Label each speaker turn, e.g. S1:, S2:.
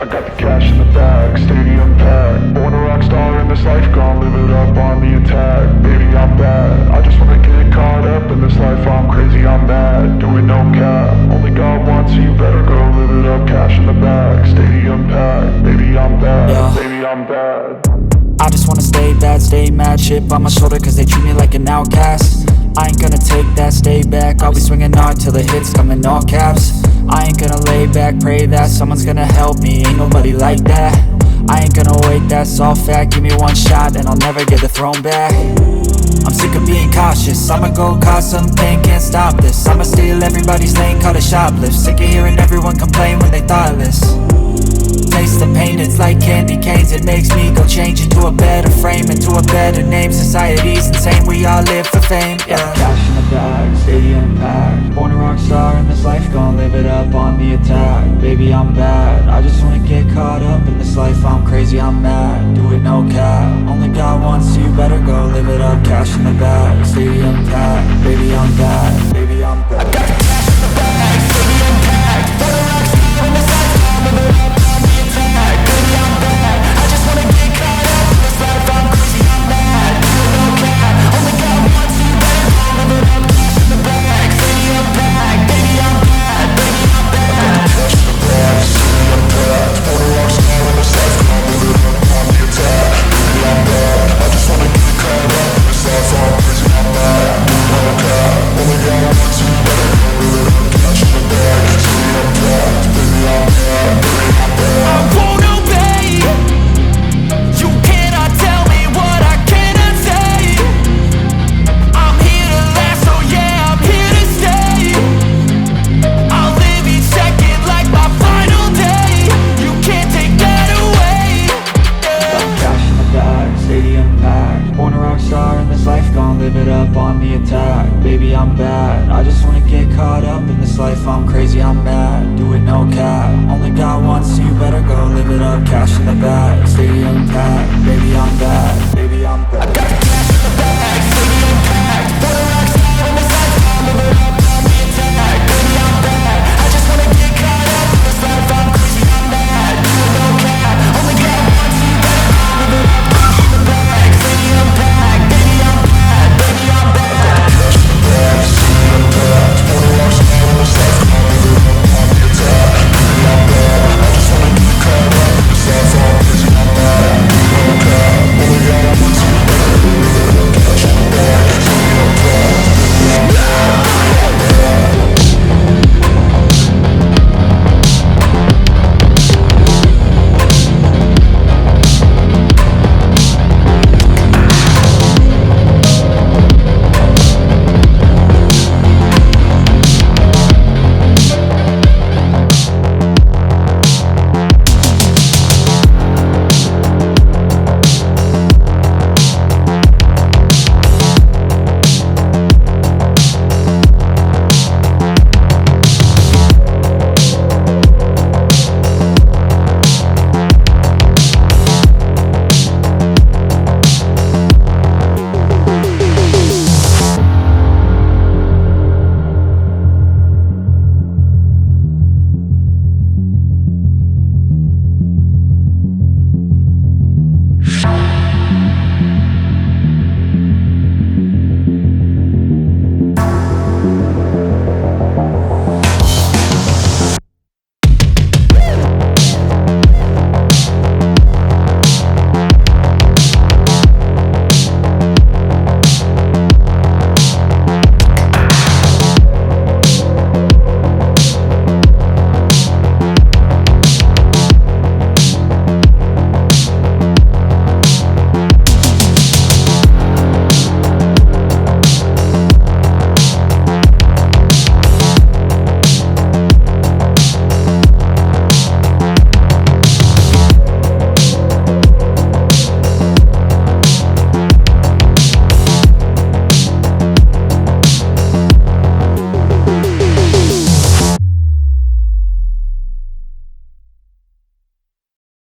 S1: I got the cash in the bag, stadium packed. Born a rock star in this life, gon' live it up on the attack. Baby, I'm bad, I just wanna get caught up in this life. I'm crazy, I'm mad, doing no cap. Only God wants you, better go live it up. Cash in the bag, stadium packed. Baby, I'm bad, baby, I'm bad.
S2: I just wanna stay bad, stay mad. Chip on my shoulder cause they treat me like an outcast. I ain't gonna take that, stay back. I'll be swinging hard till the hits come in all caps. I ain't gonna lay back, pray that someone's gonna help me. Ain't nobody like that. I ain't gonna wait, that's all fact. Give me one shot and I'll never get the throne back. I'm sick of being cautious, I'ma go cause something, can't stop this. I'ma steal everybody's lane, call it shoplift. Sick of hearing everyone complain when they thoughtless. Taste the pain, it's like candy canes. It makes me go change into a better frame, into a better name. Society's insane, we all live for fame, yeah. Cash in the bag, stadium packed. Born a rock star in this life, gon' live it up on the attack. Baby, I'm bad, I just wanna get caught up in this life. I'm crazy, I'm mad, do it no cap. Only God wants you, better go live it up. Cash in the bag, stadium packed. Baby, I'm bad, baby, I'm bad. I got the cash in the bag, stadium packed. Born a rock star in this life, gon' live it up. Baby, I'm bad, I just wanna get caught up in this life. I'm crazy, I'm mad, do it no cap. Only God wants you, better go live it up. Cash in the bag, stadium packed.